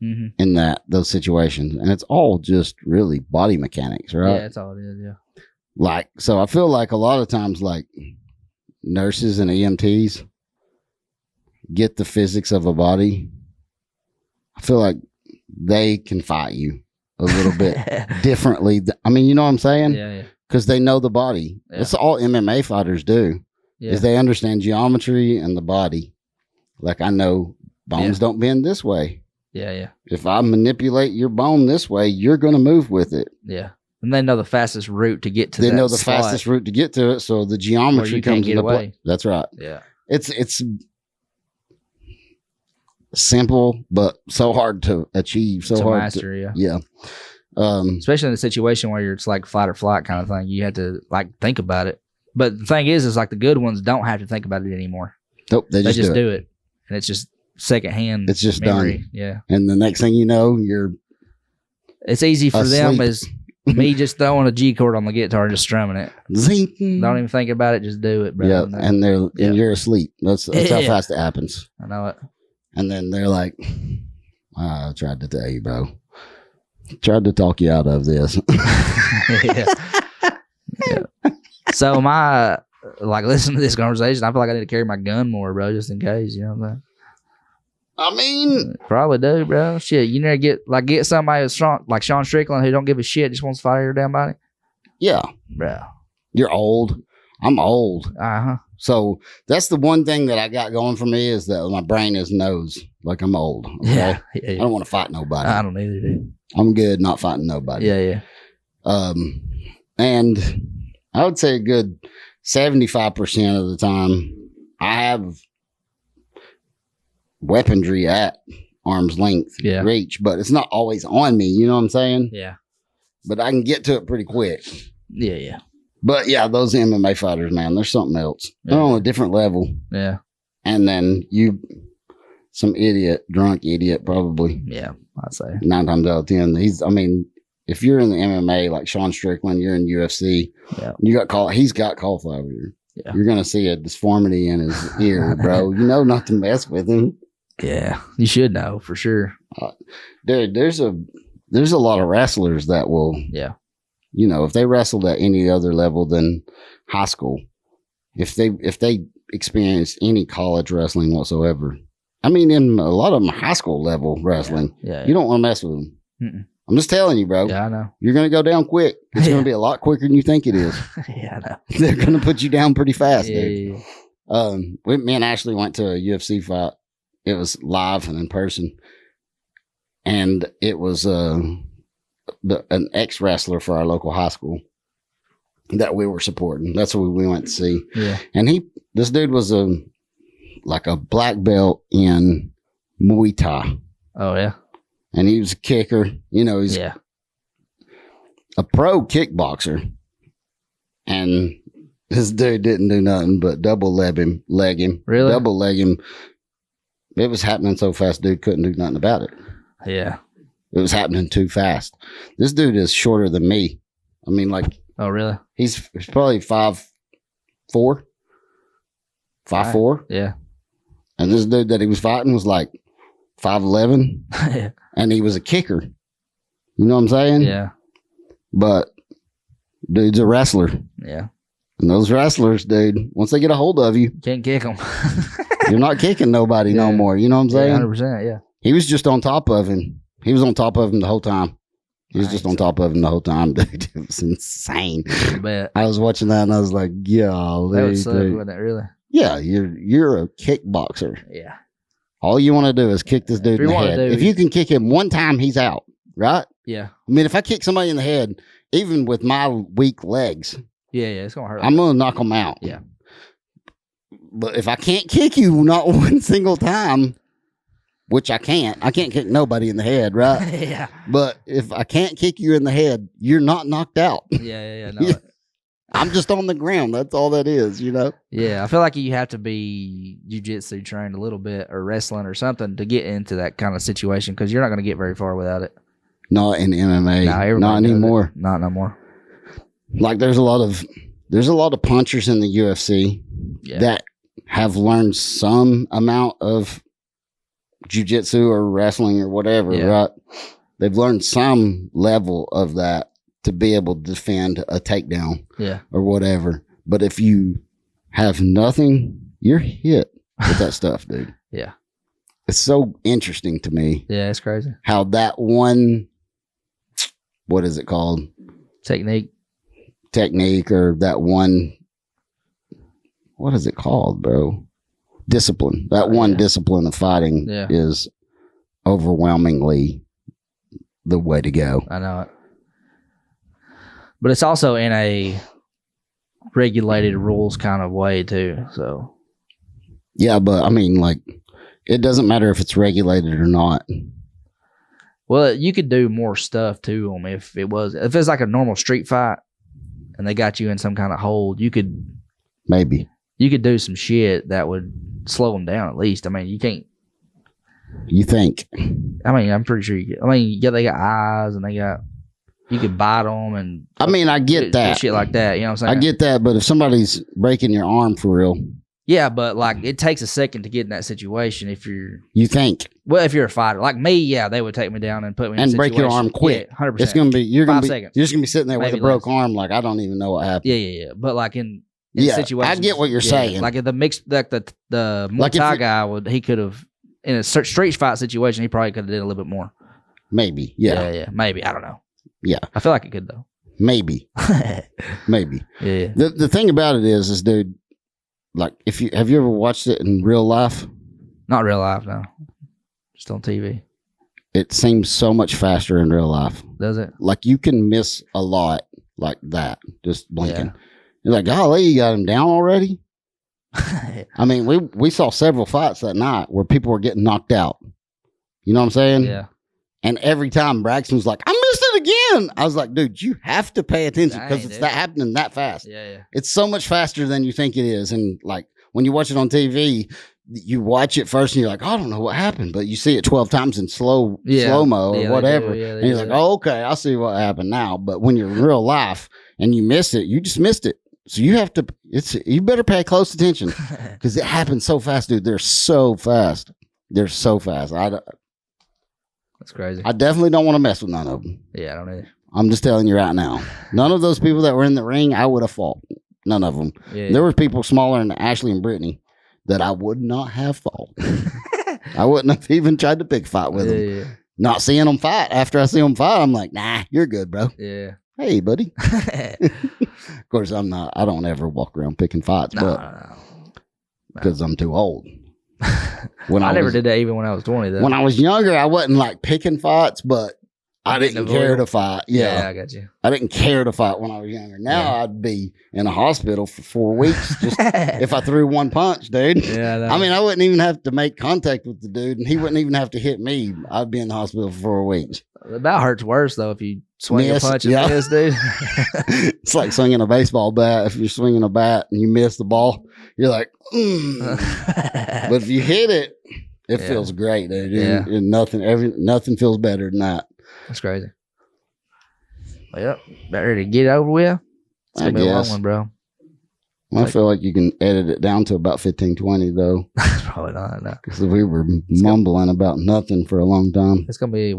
Speaker 2: mhm.
Speaker 1: in those situations. And it's all just really body mechanics, right?
Speaker 2: Yeah, that's all it is. Yeah.
Speaker 1: Like, so I feel like a lot of times, like nurses and EMTs get the physics of a body. I feel like they can fight you a little bit differently. I mean, you know what I'm saying?
Speaker 2: Yeah.
Speaker 1: Because they know the body.
Speaker 2: Yeah.
Speaker 1: That's all MMA fighters do.
Speaker 2: Yeah.
Speaker 1: Is they understand geometry and the body. Like, I know bones don't bend this way.
Speaker 2: Yeah.
Speaker 1: If I manipulate your bone this way, you're going to move with it.
Speaker 2: Yeah. And they know the fastest route to get to
Speaker 1: They
Speaker 2: that
Speaker 1: know the
Speaker 2: spot.
Speaker 1: fastest route to get to it, so the
Speaker 2: Where
Speaker 1: geometry
Speaker 2: you can't
Speaker 1: comes
Speaker 2: get
Speaker 1: into play.
Speaker 2: away.
Speaker 1: That's right.
Speaker 2: Yeah.
Speaker 1: It's simple, but so hard to achieve. So
Speaker 2: to
Speaker 1: hard
Speaker 2: master,
Speaker 1: to,
Speaker 2: yeah. Especially in a situation where it's like fight or flight kind of thing. You have to like think about it. But the thing is like the good ones don't have to think about it anymore.
Speaker 1: Nope, they just
Speaker 2: do it. And it's just secondhand.
Speaker 1: It's just
Speaker 2: memory.
Speaker 1: done.
Speaker 2: Yeah.
Speaker 1: And the next thing you know, you're
Speaker 2: It's easy for them
Speaker 1: asleep.
Speaker 2: as me just throwing a G chord on the guitar and just strumming it.
Speaker 1: zing.
Speaker 2: Don't even think about it. Just do it, bro.
Speaker 1: Yeah, and
Speaker 2: Yeah.
Speaker 1: you're asleep. That's how
Speaker 2: Yeah.
Speaker 1: fast it happens.
Speaker 2: I know it.
Speaker 1: And then they're like, I tried to tell you, bro. Tried to talk you out of this.
Speaker 2: yeah. Yeah. So my like listening to this conversation, I feel like I need to carry my gun more, bro, just in case. You know what I'm saying?
Speaker 1: I mean,
Speaker 2: Probably do, bro. Shit, you never get somebody that's strong, like Sean Strickland who don't give a shit, just wants to fight your damn body,
Speaker 1: yeah,
Speaker 2: bro.
Speaker 1: you're old. I'm old.
Speaker 2: So
Speaker 1: that's the one thing that I got going for me is that my brain knows like I'm old. Okay?
Speaker 2: yeah,
Speaker 1: I don't want to fight nobody.
Speaker 2: I don't either, dude.
Speaker 1: I'm good not fighting nobody.
Speaker 2: Yeah.
Speaker 1: And I would say a good 75% of the time I have weaponry at arm's length
Speaker 2: Yeah.
Speaker 1: reach, but it's not always on me. You know what I'm saying?
Speaker 2: Yeah.
Speaker 1: But I can get to it pretty quick.
Speaker 2: Yeah.
Speaker 1: But yeah, those MMA fighters, man, they're something else. They're
Speaker 2: Yeah.
Speaker 1: on a different level.
Speaker 2: Yeah.
Speaker 1: And then some drunk idiot, probably
Speaker 2: Yeah. I'd say.
Speaker 1: 9 times out of 10. If you're in the MMA, like Sean Strickland, you're in UFC,
Speaker 2: Yeah.
Speaker 1: he's got cauliflower.
Speaker 2: Yeah.
Speaker 1: You're going to see a deformity in his ear, bro. You know not to mess with him.
Speaker 2: Yeah. You should know for sure.
Speaker 1: Dude, there's a lot of wrestlers that will,
Speaker 2: Yeah.
Speaker 1: if they wrestled at any other level than high school, if they experienced any college wrestling whatsoever, in a lot of them high school level wrestling,
Speaker 2: Yeah.
Speaker 1: you don't want to mess with them.
Speaker 2: Mm-mm.
Speaker 1: I'm just telling you, bro.
Speaker 2: Yeah, I know.
Speaker 1: You're going to go down quick. It's
Speaker 2: Yeah.
Speaker 1: going to be a lot quicker than you think it is.
Speaker 2: Yeah, I know.
Speaker 1: They're going to put you down pretty fast,
Speaker 2: Yeah,
Speaker 1: dude.
Speaker 2: yeah.
Speaker 1: Me and Ashley went to a UFC fight. It was live and in person. And it was an ex-wrestler for our local high school that we were supporting. That's what we went to see.
Speaker 2: Yeah.
Speaker 1: And this dude was a black belt in Muay Thai.
Speaker 2: Oh, yeah.
Speaker 1: And he was a kicker. He's
Speaker 2: Yeah.
Speaker 1: a pro kickboxer. And this dude didn't do nothing but double leg him.
Speaker 2: Really?
Speaker 1: Double leg him. It was happening so fast, dude couldn't do nothing about it.
Speaker 2: Yeah.
Speaker 1: It was happening too fast. This dude is shorter than me.
Speaker 2: Oh, really?
Speaker 1: He's probably 5'4", 5'4",
Speaker 2: Yeah.
Speaker 1: and this dude that he was fighting was like 5'11",
Speaker 2: Yeah.
Speaker 1: and he was a kicker. You know what I'm saying?
Speaker 2: Yeah.
Speaker 1: But dude's a wrestler,
Speaker 2: Yeah.
Speaker 1: and those wrestlers, dude, once they get a hold of you,
Speaker 2: Can't kick them.
Speaker 1: you're not kicking nobody no
Speaker 2: Yeah.
Speaker 1: more. You know what I'm saying?
Speaker 2: 100%. Yeah.
Speaker 1: He was just on top of him. He was on top of him the whole time. He was just on top of him the whole time, dude. It was insane.
Speaker 2: I bet.
Speaker 1: I was watching that and I was like,
Speaker 2: That
Speaker 1: golly,
Speaker 2: would suck,
Speaker 1: dude.
Speaker 2: wouldn't it, really?
Speaker 1: Yeah, you're a kickboxer.
Speaker 2: Yeah.
Speaker 1: All you want to do is kick this dude
Speaker 2: If
Speaker 1: in
Speaker 2: you
Speaker 1: the
Speaker 2: wanna
Speaker 1: head.
Speaker 2: do-
Speaker 1: If you can kick him one time, he's out, right?
Speaker 2: Yeah.
Speaker 1: If I kick somebody in the head, even with my weak legs,
Speaker 2: Yeah. It's going to hurt.
Speaker 1: I'm going to knock them out.
Speaker 2: Yeah.
Speaker 1: But if I can't kick you not one single time, which I can't kick nobody in the head, right?
Speaker 2: yeah.
Speaker 1: But if I can't kick you in the head, you're not knocked out.
Speaker 2: Yeah. No,
Speaker 1: Yeah. I'm just on the ground. That's all that is,
Speaker 2: Yeah, I feel like you have to be jiu-jitsu trained a little bit or wrestling or something to get into that kind of situation because you're not going to get very far without it.
Speaker 1: Not in MMA.
Speaker 2: Nah, everybody
Speaker 1: Not
Speaker 2: does it.
Speaker 1: anymore.
Speaker 2: Not no more.
Speaker 1: Like there's a lot of punchers in the UFC
Speaker 2: Yeah.
Speaker 1: that have learned some amount of jiu-jitsu or wrestling or whatever,
Speaker 2: Yeah.
Speaker 1: right? They've learned some level of that to be able to defend a takedown
Speaker 2: Yeah.
Speaker 1: or whatever. But if you have nothing, you're hit with that stuff, dude.
Speaker 2: Yeah.
Speaker 1: It's so interesting to me
Speaker 2: Yeah, it's crazy.
Speaker 1: how that one, what is it called?
Speaker 2: Technique.
Speaker 1: Technique or that one, what is it called, bro? Discipline. That one
Speaker 2: Yeah.
Speaker 1: discipline of fighting
Speaker 2: Yeah.
Speaker 1: is overwhelmingly the way to go.
Speaker 2: I know it. But it's also in a regulated rules kind of way too. So
Speaker 1: Yeah, but It doesn't matter if it's regulated or not.
Speaker 2: Well, you could do more stuff to them if it's like a normal street fight and they got you in some kind of hold. You could do some shit that would slow them down at least. I mean, you can't.
Speaker 1: You think?
Speaker 2: I mean, I'm pretty sure you could. I mean, yeah, they got eyes and you could bite them and.
Speaker 1: I mean, I get that.
Speaker 2: Shit like that. You know what I'm saying?
Speaker 1: I get that, but if somebody's breaking your arm for real.
Speaker 2: Yeah, but like it takes a second to get in that situation if you're.
Speaker 1: You think?
Speaker 2: Well, if you're a fighter like me, yeah, they would take me down and put me in a situation.
Speaker 1: And break your arm quick.
Speaker 2: 100%.
Speaker 1: It's gonna be you're gonna
Speaker 2: 5
Speaker 1: be
Speaker 2: seconds.
Speaker 1: you're just gonna be sitting there
Speaker 2: Maybe
Speaker 1: with a broke
Speaker 2: less.
Speaker 1: arm, like I don't even know what happened.
Speaker 2: Yeah. But like in
Speaker 1: Yeah,
Speaker 2: situations,
Speaker 1: I get what you're saying.
Speaker 2: Like the mixed, like the Muay
Speaker 1: Like if
Speaker 2: Thai
Speaker 1: you-
Speaker 2: guy he could have in a street fight situation, he probably could have did a little bit more.
Speaker 1: Maybe. Yeah.
Speaker 2: Yeah, maybe I don't know.
Speaker 1: Yeah.
Speaker 2: I feel like it could though.
Speaker 1: Maybe. Maybe.
Speaker 2: Yeah.
Speaker 1: The thing about it is dude, like if you have you ever watched it in real life?
Speaker 2: Not real life, no. Just on TV.
Speaker 1: It seems so much faster in real life.
Speaker 2: Does it?
Speaker 1: Like you can miss a lot like that, just blinking.
Speaker 2: Yeah.
Speaker 1: You're like, golly, you got him down already? I mean, we saw several fights that night where people were getting knocked out. You know what I'm saying?
Speaker 2: Yeah.
Speaker 1: And every time Braxton was like, I missed it again. I was like, dude, you have to pay attention because
Speaker 2: Dang,
Speaker 1: it's
Speaker 2: dude.
Speaker 1: that happening that fast.
Speaker 2: Yeah.
Speaker 1: It's so much faster than you think it is. And like when you watch it on TV, you watch it first and you're like, I don't know what happened, but you see it 12 times in slow mo or
Speaker 2: Yeah, they
Speaker 1: whatever.
Speaker 2: do. Yeah, they
Speaker 1: and you're
Speaker 2: do
Speaker 1: like,
Speaker 2: that.
Speaker 1: oh, okay, I see what happened now. But when you're in real life and you miss it, you just missed it. So you have to, you better pay close attention because it happens so fast, dude. They're so fast. They're so fast.
Speaker 2: That's crazy.
Speaker 1: I definitely don't want to mess with none of them.
Speaker 2: Yeah, I don't either.
Speaker 1: I'm just telling you right now. None of those people that were in the ring, I would have fought. None of them.
Speaker 2: Yeah.
Speaker 1: There were people smaller than Ashley and Brittany that I would not have fought. I wouldn't have even tried to pick a fight with them.
Speaker 2: Yeah.
Speaker 1: Not seeing them fight. After I see them fight, I'm like, nah, you're good, bro.
Speaker 2: Yeah.
Speaker 1: Hey, buddy. Of course, I don't ever walk around picking fights, but
Speaker 2: No.
Speaker 1: because I'm too old. When
Speaker 2: I never
Speaker 1: was,
Speaker 2: did that even when I was 20 though.
Speaker 1: When I was younger, I wasn't like picking fights, but I
Speaker 2: Didn't
Speaker 1: didn't
Speaker 2: avoid
Speaker 1: care
Speaker 2: them?
Speaker 1: to fight. Yeah.
Speaker 2: I got you.
Speaker 1: I didn't care to fight when I was younger. Now
Speaker 2: Yeah.
Speaker 1: I'd be in a hospital for 4 weeks just if I threw one punch, dude.
Speaker 2: Yeah,
Speaker 1: I mean, I wouldn't even have to make contact with the dude, and he wouldn't even have to hit me. I'd be in the hospital for 4 weeks.
Speaker 2: the bout hurts worse though if you swing
Speaker 1: Miss,
Speaker 2: a punch and
Speaker 1: yeah.
Speaker 2: miss, dude.
Speaker 1: It's like swinging a baseball bat. If you're swinging a bat and you miss the ball, you're like, But if you hit it, it
Speaker 2: Yeah.
Speaker 1: feels great, dude.
Speaker 2: Yeah.
Speaker 1: And nothing feels better than that.
Speaker 2: That's crazy. Well, about ready to get it over with. It's
Speaker 1: I
Speaker 2: gonna be a long
Speaker 1: guess.
Speaker 2: one, bro.
Speaker 1: I feel like you can edit it down to about 15, 20, though,
Speaker 2: Probably not. No.
Speaker 1: because we were mumbling about nothing for a long time.
Speaker 2: It's gonna be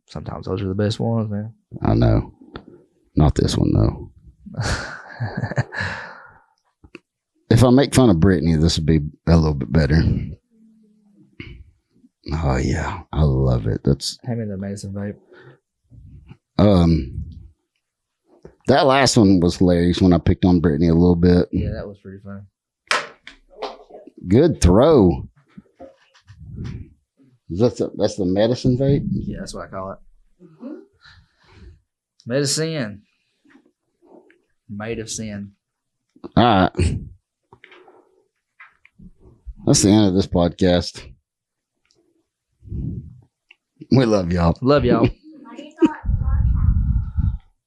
Speaker 2: sometimes those are the best ones, man.
Speaker 1: I know. Not this one, though. If I make fun of Brittany, this would be a little bit better. Oh, yeah. I love it. That's,
Speaker 2: Hand me the medicine vape.
Speaker 1: that last one was hilarious when I picked on Brittany a little bit.
Speaker 2: Yeah, that was pretty funny.
Speaker 1: Good throw. That's the medicine vape?
Speaker 2: Yeah, that's what I call it. Medicine. Made of sin.
Speaker 1: All right. That's the end of this podcast. We love y'all.
Speaker 2: Love y'all.